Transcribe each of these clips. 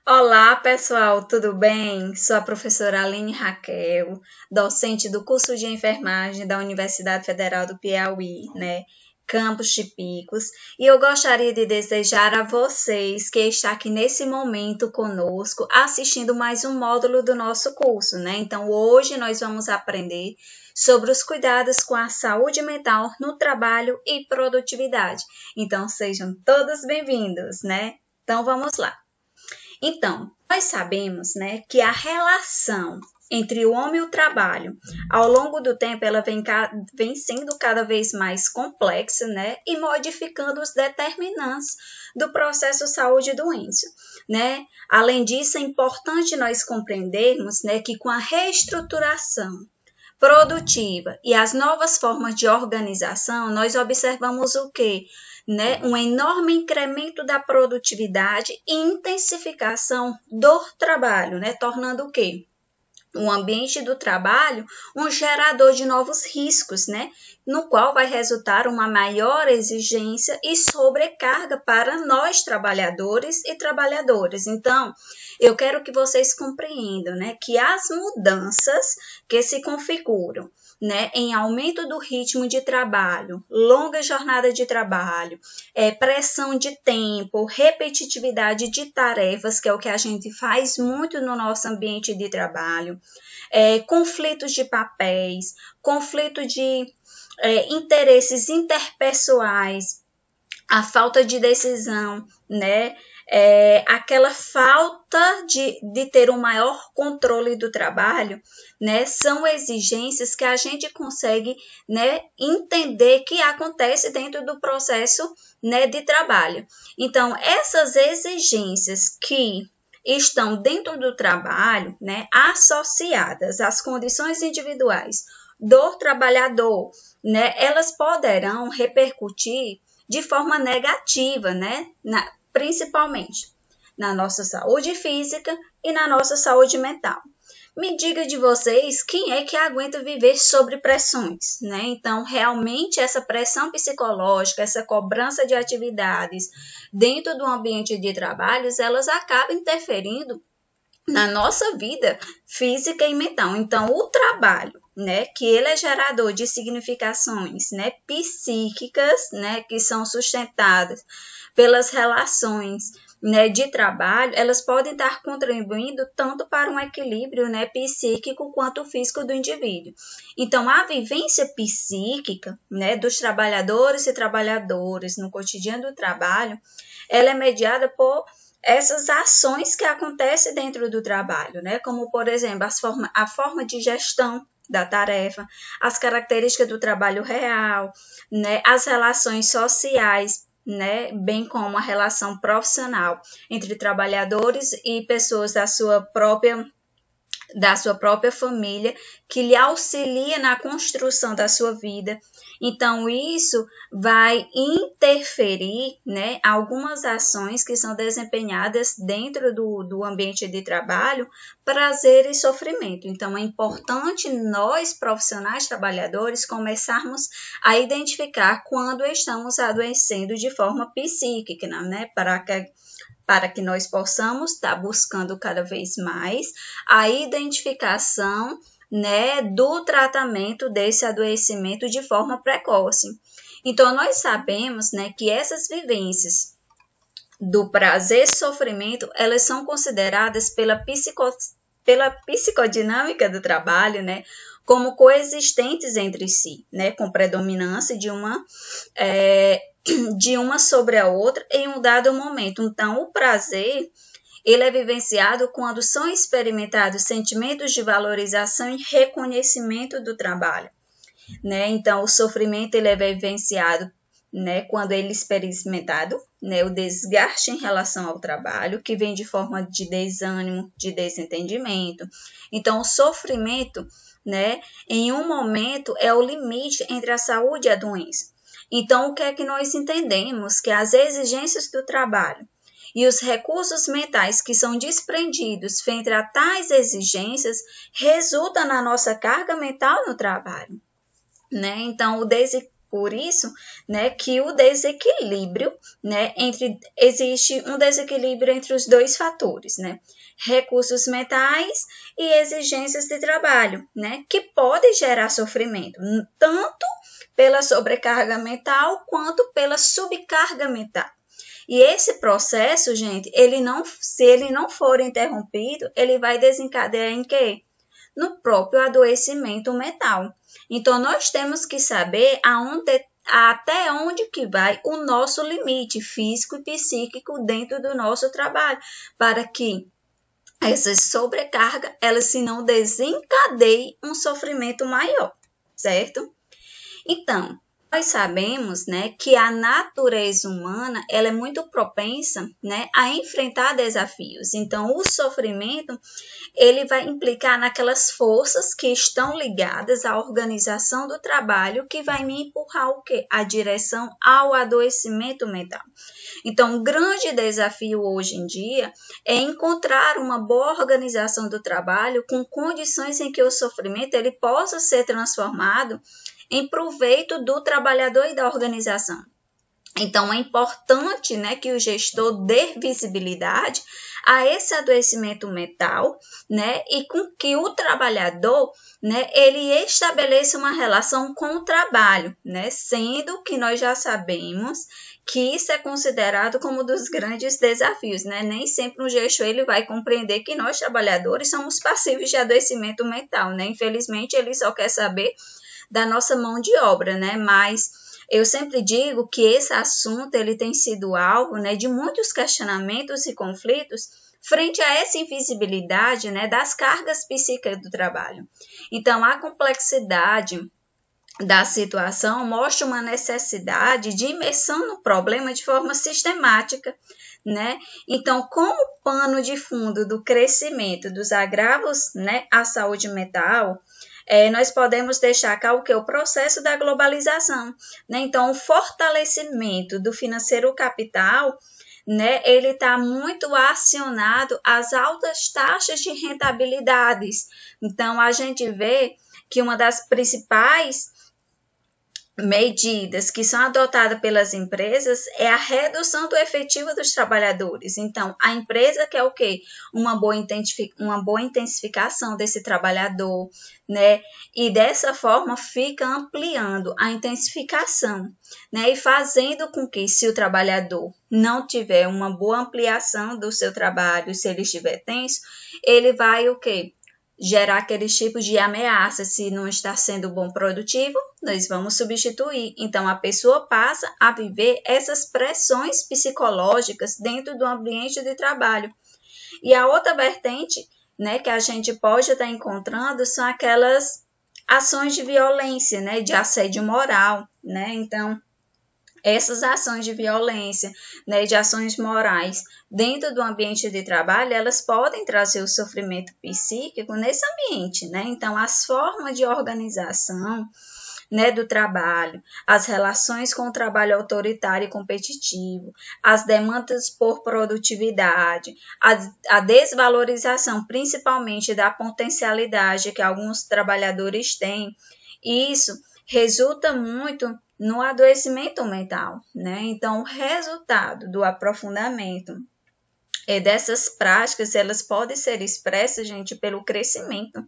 Olá, pessoal, tudo bem? Sou a professora Aline Raquel, docente do curso de enfermagem da Universidade Federal do Piauí, Campus de Picos, e eu gostaria de desejar a vocês que está aqui nesse momento conosco, assistindo mais um módulo do nosso curso, Então, hoje nós vamos aprender sobre os cuidados com a saúde mental no trabalho e produtividade. Então, sejam todos bem-vindos, Então, vamos lá. Então, nós sabemos, que a relação entre o homem e o trabalho, ao longo do tempo, ela vem sendo cada vez mais complexa, e modificando os determinantes do processo saúde e doença, Além disso, é importante nós compreendermos, que com a reestruturação produtiva e as novas formas de organização, nós observamos o quê? Um enorme incremento da produtividade e intensificação do trabalho, tornando o quê? O ambiente do trabalho um gerador de novos riscos, no qual vai resultar uma maior exigência e sobrecarga para nós trabalhadores e trabalhadoras. Então, eu quero que vocês compreendam, que as mudanças que se configuram, em aumento do ritmo de trabalho, longa jornada de trabalho, pressão de tempo, repetitividade de tarefas, que é o que a gente faz muito no nosso ambiente de trabalho, conflitos de papéis, conflito de interesses interpessoais, a falta de decisão, aquela falta de ter um maior controle do trabalho, são exigências que a gente consegue, entender que acontece dentro do processo, de trabalho. Então, essas exigências que estão dentro do trabalho, associadas às condições individuais do trabalhador, elas poderão repercutir de forma negativa, principalmente na nossa saúde física e na nossa saúde mental. Me diga de vocês, quem é que aguenta viver sob pressões, Então, realmente, essa pressão psicológica, essa cobrança de atividades dentro do ambiente de trabalhos, elas acabam interferindo na nossa vida física e mental. Então, o trabalho, que ele é gerador de significações, psíquicas, que são sustentadas pelas relações, de trabalho, elas podem estar contribuindo tanto para um equilíbrio, psíquico quanto físico do indivíduo. Então, a vivência psíquica, dos trabalhadores e trabalhadoras no cotidiano do trabalho, ela é mediada por essas ações que acontecem dentro do trabalho, como, por exemplo, a forma de gestão da tarefa, as características do trabalho real, as relações sociais, bem como a relação profissional entre trabalhadores e pessoas da sua própria família, que lhe auxilia na construção da sua vida. Então, isso vai interferir, algumas ações que são desempenhadas dentro do ambiente de trabalho, prazer e sofrimento. Então, é importante nós, profissionais trabalhadores, começarmos a identificar quando estamos adoecendo de forma psíquica, para que nós possamos estar buscando cada vez mais a identificação, do tratamento desse adoecimento de forma precoce. Então, nós sabemos, que essas vivências do prazer e sofrimento, elas são consideradas pela psicodinâmica do trabalho, como coexistentes entre si, com predominância de uma sobre a outra em um dado momento. Então, o prazer, ele é vivenciado quando são experimentados sentimentos de valorização e reconhecimento do trabalho, Então, o sofrimento, ele é vivenciado, quando ele é experimentado, o desgaste em relação ao trabalho, que vem de forma de desânimo, de desentendimento. Então, o sofrimento, em um momento, é o limite entre a saúde e a doença. Então, o que é que nós entendemos? Que as exigências do trabalho e os recursos mentais que são desprendidos frente a tais exigências resultam na nossa carga mental no trabalho, Então, por isso, né, que o desequilíbrio, né, existe um desequilíbrio entre os dois fatores, né, recursos mentais e exigências de trabalho, né, que pode gerar sofrimento, tanto pela sobrecarga mental quanto pela subcarga mental. E esse processo, gente, se ele não for interrompido, ele vai desencadear em quê? No próprio adoecimento mental. Então, nós temos que saber até onde que vai o nosso limite físico e psíquico dentro do nosso trabalho, para que essa sobrecarga, ela se não desencadeie um sofrimento maior, certo? Então, nós sabemos, né, que a natureza humana ela é muito propensa, né, a enfrentar desafios. Então, o sofrimento ele vai implicar naquelas forças que estão ligadas à organização do trabalho que vai me empurrar o quê? A direção ao adoecimento mental. Então, um grande desafio hoje em dia é encontrar uma boa organização do trabalho com condições em que o sofrimento ele possa ser transformado em proveito do trabalhador e da organização. Então, é importante, né, que o gestor dê visibilidade a esse adoecimento mental, né, e com que o trabalhador, né, ele estabeleça uma relação com o trabalho, né, sendo que nós já sabemos que isso é considerado como um dos grandes desafios, né? Nem sempre um gestor ele vai compreender que nós trabalhadores somos passíveis de adoecimento mental, né? Infelizmente, ele só quer saber da nossa mão de obra, né? Mas eu sempre digo que esse assunto ele tem sido alvo, né, de muitos questionamentos e conflitos frente a essa invisibilidade, né, das cargas psíquicas do trabalho. Então, a complexidade da situação mostra uma necessidade de imersão no problema de forma sistemática, né? Então, como pano de fundo do crescimento dos agravos, né, à saúde mental, nós podemos deixar cá o processo da globalização, né? Então, o fortalecimento do financeiro capital, né, ele está muito acionado às altas taxas de rentabilidades. Então, a gente vê que uma das principais medidas que são adotadas pelas empresas é a redução do efetivo dos trabalhadores. Então, a empresa quer o quê? Uma boa intensificação desse trabalhador, né? E dessa forma fica ampliando a intensificação, né? E fazendo com que, se o trabalhador não tiver uma boa ampliação do seu trabalho, se ele estiver tenso, ele vai o quê? Gerar aqueles tipos de ameaça. Se não está sendo bom produtivo, nós vamos substituir. Então, a pessoa passa a viver essas pressões psicológicas dentro do ambiente de trabalho. E a outra vertente, né, que a gente pode estar encontrando são aquelas ações de violência, né, de assédio moral, né? Então, essas ações de violência, né, de ações morais dentro do ambiente de trabalho, elas podem trazer o sofrimento psíquico nesse ambiente, né? Então, as formas de organização, né, do trabalho, as relações com o trabalho autoritário e competitivo, as demandas por produtividade, a desvalorização principalmente da potencialidade que alguns trabalhadores têm, isso resulta muito no adoecimento mental, né? Então, o resultado do aprofundamento dessas práticas, elas podem ser expressas, gente, pelo crescimento,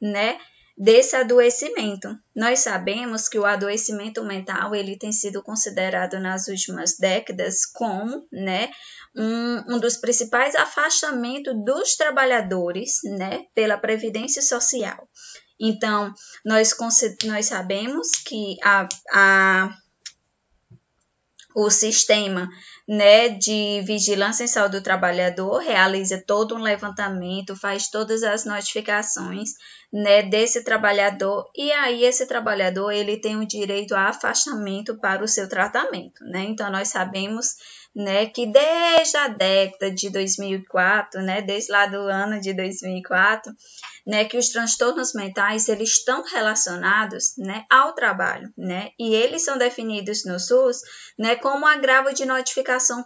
né, desse adoecimento. Nós sabemos que o adoecimento mental, ele tem sido considerado nas últimas décadas como, né, um dos principais afastamentos dos trabalhadores, né, pela Previdência Social. Então, nós sabemos que o sistema, né, de vigilância em saúde do trabalhador realiza todo um levantamento, faz todas as notificações, né, desse trabalhador, e aí esse trabalhador ele tem o direito a afastamento para o seu tratamento, né? Então, nós sabemos, né, que desde a década de 2004, né, desde lá do ano de 2004, né, que os transtornos mentais eles estão relacionados, né, ao trabalho, né, e eles são definidos no SUS, né, como agravo de notificação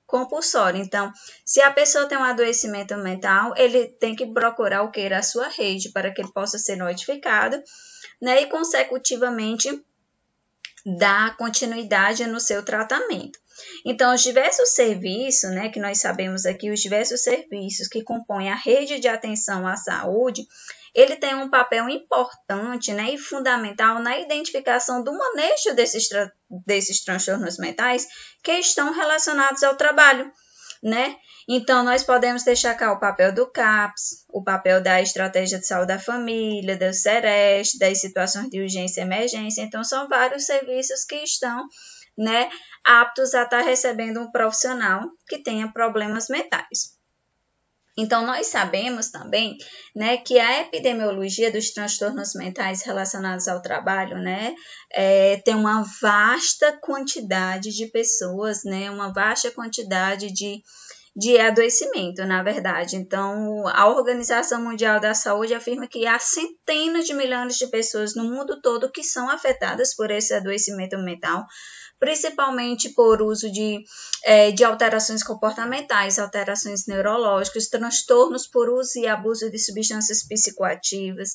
compulsória. Então, se a pessoa tem um adoecimento mental, ele tem que procurar o que? A sua rede para que ele possa ser notificado, né, e consecutivamente dar continuidade no seu tratamento. Então, os diversos serviços, né, que nós sabemos aqui, os diversos serviços que compõem a rede de atenção à saúde, ele tem um papel importante, né, e fundamental na identificação do manejo desses transtornos mentais que estão relacionados ao trabalho, né? Então, nós podemos destacar o papel do CAPS, o papel da Estratégia de Saúde da Família, do SEREST, das situações de urgência e emergência. Então, são vários serviços que estão, né, aptos a estar recebendo um profissional que tenha problemas mentais. Então, nós sabemos também, né, que a epidemiologia dos transtornos mentais relacionados ao trabalho, né, tem uma vasta quantidade de pessoas, né, uma vasta quantidade de adoecimento, na verdade. Então, a Organização Mundial da Saúde afirma que há centenas de milhões de pessoas no mundo todo que são afetadas por esse adoecimento mental, principalmente por uso de alterações comportamentais, alterações neurológicas, transtornos por uso e abuso de substâncias psicoativas.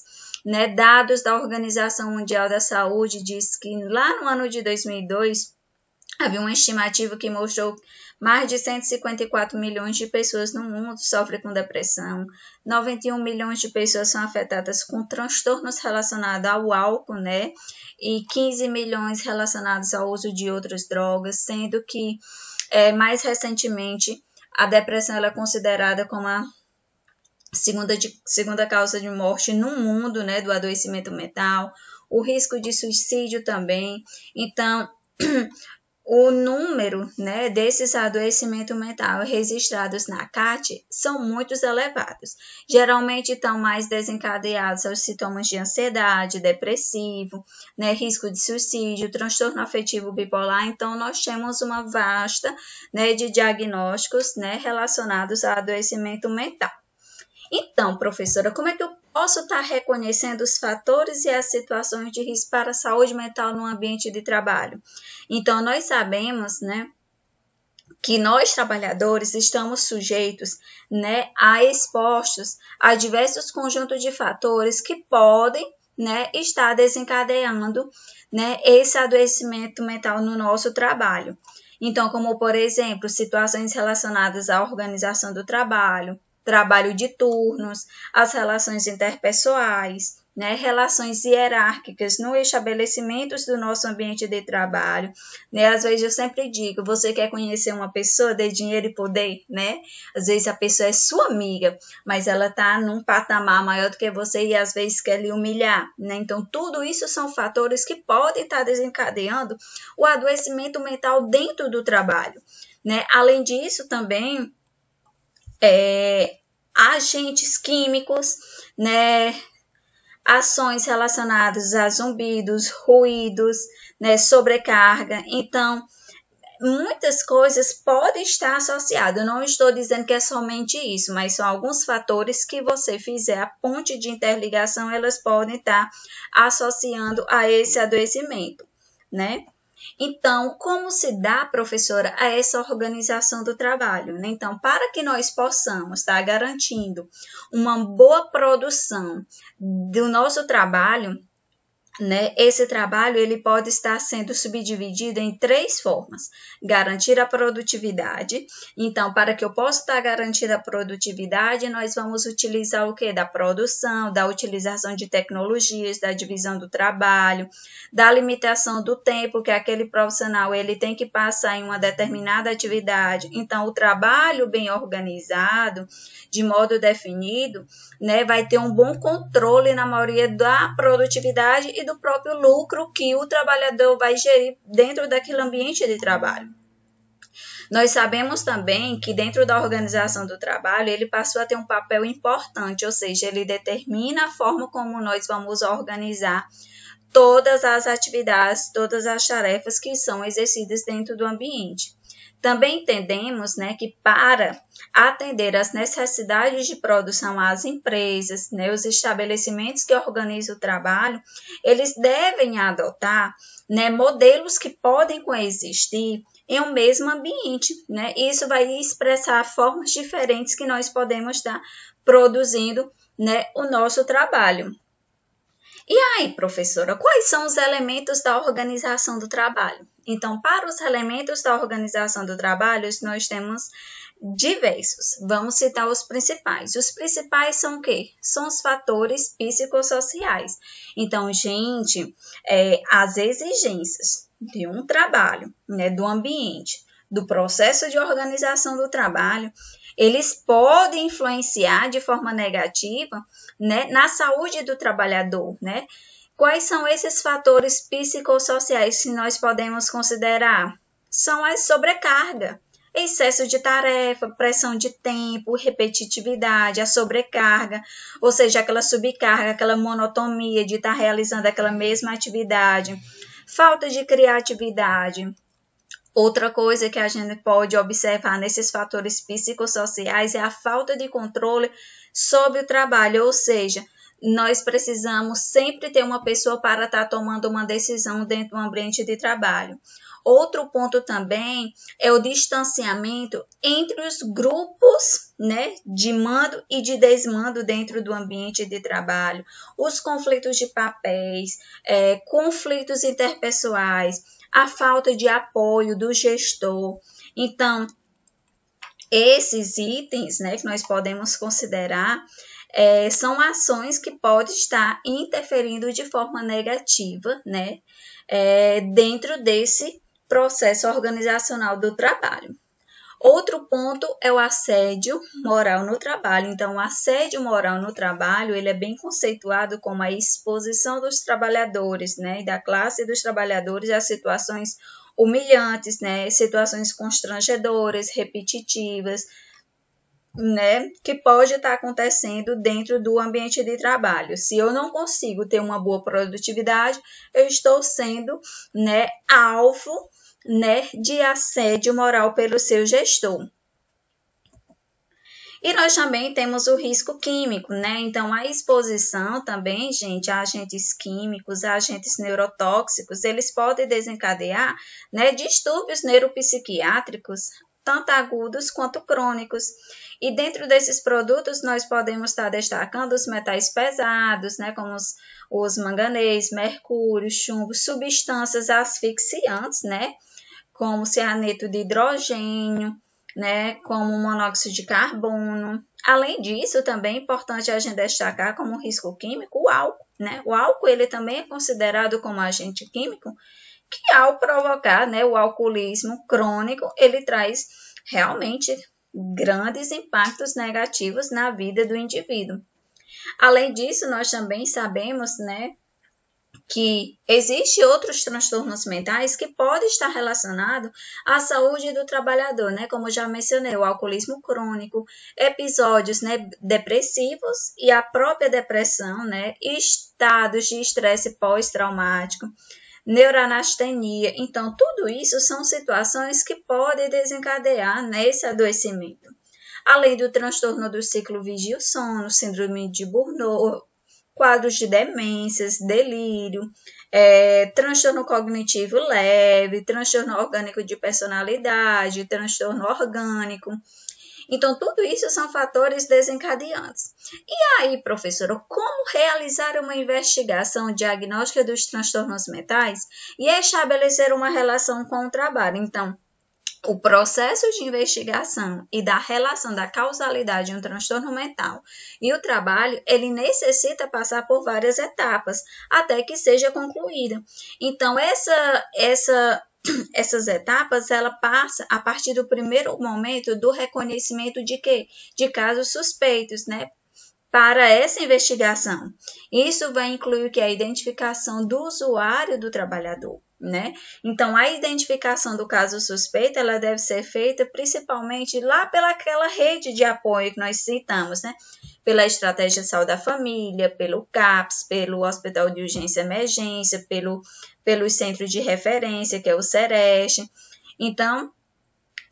Né? Dados da Organização Mundial da Saúde diz que lá no ano de 2002, havia uma estimativa que mostrou mais de 154 milhões de pessoas no mundo sofrem com depressão, 91 milhões de pessoas são afetadas com transtornos relacionados ao álcool, né? E 15 milhões relacionados ao uso de outras drogas, sendo que, mais recentemente, a depressão ela é considerada como a segunda causa de morte no mundo, né? Do adoecimento mental, o risco de suicídio também. Então, o número, né, desses adoecimentos mentais registrados na CAT são muito elevados. Geralmente estão mais desencadeados aos sintomas de ansiedade, depressivo, né, risco de suicídio, transtorno afetivo bipolar. Então, nós temos uma vasta, né, de diagnósticos, né, relacionados ao adoecimento mental. Então, professora, como é que eu posso estar reconhecendo os fatores e as situações de risco para a saúde mental no ambiente de trabalho? Então, nós sabemos, né, que nós, trabalhadores, estamos sujeitos, né, a expostos a diversos conjuntos de fatores que podem, né, estar desencadeando, né, esse adoecimento mental no nosso trabalho. Então, como, por exemplo, situações relacionadas à organização do trabalho de turnos, as relações interpessoais, né, relações hierárquicas nos estabelecimentos do nosso ambiente de trabalho, né, às vezes eu sempre digo, você quer conhecer uma pessoa, dê dinheiro e poder, né, às vezes a pessoa é sua amiga, mas ela está num patamar maior do que você e às vezes quer lhe humilhar, né, então tudo isso são fatores que podem estar desencadeando o adoecimento mental dentro do trabalho, né, além disso também, agentes químicos, né, ações relacionadas a zumbidos, ruídos, né, sobrecarga. Então, muitas coisas podem estar associadas. Eu não estou dizendo que é somente isso, mas são alguns fatores que você fizer a ponte de interligação, elas podem estar associando a esse adoecimento, né? Então, como se dá, professora, a essa organização do trabalho? Né? Então, para que nós possamos estar garantindo uma boa produção do nosso trabalho, né, esse trabalho ele pode estar sendo subdividido em 3 formas. Garantir a produtividade. Então, para que eu possa estar garantindo a produtividade, nós vamos utilizar o quê? Da produção, da utilização de tecnologias, da divisão do trabalho, da limitação do tempo que aquele profissional ele tem que passar em uma determinada atividade. Então, o trabalho bem organizado, de modo definido, né, vai ter um bom controle na maioria da produtividade e do próprio lucro que o trabalhador vai gerir dentro daquele ambiente de trabalho. Nós sabemos também que dentro da organização do trabalho, ele passou a ter um papel importante, ou seja, ele determina a forma como nós vamos organizar todas as atividades, todas as tarefas que são exercidas dentro do ambiente. Também entendemos, né, que para atender às necessidades de produção às empresas, né, os estabelecimentos que organizam o trabalho, eles devem adotar, né, modelos que podem coexistir em um mesmo ambiente. Né? Isso vai expressar formas diferentes que nós podemos estar produzindo, né, o nosso trabalho. E aí, professora, quais são os elementos da organização do trabalho? Então, para os elementos da organização do trabalho, nós temos diversos. Vamos citar os principais. Os principais são o quê? São os fatores psicossociais. Então, gente, as exigências de um trabalho, né, do ambiente, do processo de organização do trabalho, eles podem influenciar de forma negativa, né, na saúde do trabalhador, né? Quais são esses fatores psicossociais que nós podemos considerar? São a sobrecarga, excesso de tarefa, pressão de tempo, repetitividade, a sobrecarga, ou seja, aquela subcarga, aquela monotonia de estar realizando aquela mesma atividade, falta de criatividade. Outra coisa que a gente pode observar nesses fatores psicossociais é a falta de controle sobre o trabalho, ou seja, nós precisamos sempre ter uma pessoa para estar tomando uma decisão dentro do ambiente de trabalho. Outro ponto também é o distanciamento entre os grupos, né, de mando e de desmando dentro do ambiente de trabalho, os conflitos de papéis, conflitos interpessoais, a falta de apoio do gestor. Então, esses itens, né, que nós podemos considerar são ações que podem estar interferindo de forma negativa, né, dentro desse processo organizacional do trabalho. Outro ponto é o assédio moral no trabalho. Então, o assédio moral no trabalho, ele é bem conceituado como a exposição dos trabalhadores, né, e da classe dos trabalhadores a situações humilhantes, né, situações constrangedoras, repetitivas, né, que pode estar acontecendo dentro do ambiente de trabalho. Se eu não consigo ter uma boa produtividade, eu estou sendo, né, alvo, né, de assédio moral pelo seu gestor. E nós também temos o risco químico, né? Então, a exposição também, gente, a agentes químicos, a agentes neurotóxicos, eles podem desencadear, né, distúrbios neuropsiquiátricos, tanto agudos quanto crônicos. E dentro desses produtos, nós podemos estar destacando os metais pesados, né, como os manganês, mercúrio, chumbo, substâncias asfixiantes, né, como cianeto de hidrogênio, né, como monóxido de carbono. Além disso, também é importante a gente destacar como risco químico o álcool, né? O álcool, ele também é considerado como agente químico que, ao provocar, né, o alcoolismo crônico, ele traz realmente grandes impactos negativos na vida do indivíduo. Além disso, nós também sabemos, né, que existem outros transtornos mentais que podem estar relacionados à saúde do trabalhador, né? Como já mencionei, o alcoolismo crônico, episódios, né, depressivos e a própria depressão, né? Estados de estresse pós-traumático, neuroanastenia. Então, tudo isso são situações que podem desencadear nesse adoecimento. Além do transtorno do ciclo vigília-sono, síndrome de Burnout, quadros de demências, delírio, transtorno cognitivo leve, transtorno orgânico de personalidade, transtorno orgânico. Então, tudo isso são fatores desencadeantes. E aí, professora, como realizar uma investigação diagnóstica dos transtornos mentais e estabelecer uma relação com o trabalho? Então, o processo de investigação e da relação da causalidade de um transtorno mental e o trabalho, ele necessita passar por várias etapas até que seja concluído. Então, essas etapas, ela passa a partir do primeiro momento do reconhecimento de quê? De casos suspeitos, né? Para essa investigação. Isso vai incluir o que? A identificação do usuário do trabalhador, né? Então, a identificação do caso suspeito, ela deve ser feita principalmente lá pelaquela rede de apoio que nós citamos, né? Pela Estratégia de Saúde da Família, pelo CAPS, pelo Hospital de Urgência e Emergência, pelo Centro de Referência, que é o CEREST. Então,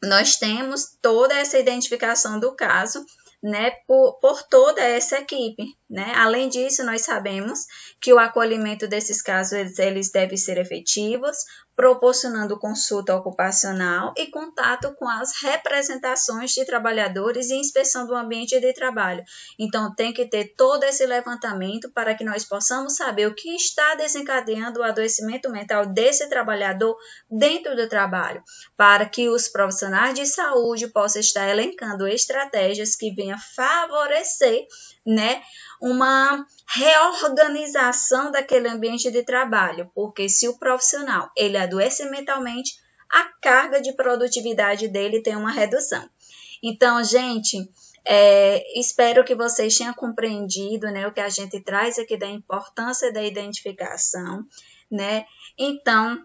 nós temos toda essa identificação do caso, né, por toda essa equipe, né? Além disso, nós sabemos que o acolhimento desses casos eles devem ser efetivos, proporcionando consulta ocupacional e contato com as representações de trabalhadores e inspeção do ambiente de trabalho. Então, tem que ter todo esse levantamento para que nós possamos saber o que está desencadeando o adoecimento mental desse trabalhador dentro do trabalho, para que os profissionais de saúde possam estar elencando estratégias que venham favorecer, né, uma reorganização daquele ambiente de trabalho, porque se o profissional ele adoece mentalmente, a carga de produtividade dele tem uma redução. Então, gente, espero que vocês tenham compreendido, né, o que a gente traz aqui da importância da identificação, né? Então,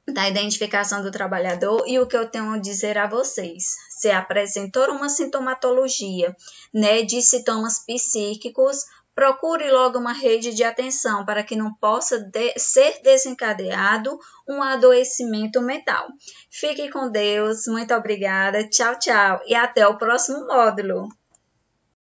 da identificação do trabalhador, e o que eu tenho a dizer a vocês: se apresentou uma sintomatologia, né, de sintomas psíquicos, procure logo uma rede de atenção para que não possa ser desencadeado um adoecimento mental. Fique com Deus, muito obrigada, tchau, tchau, e até o próximo módulo.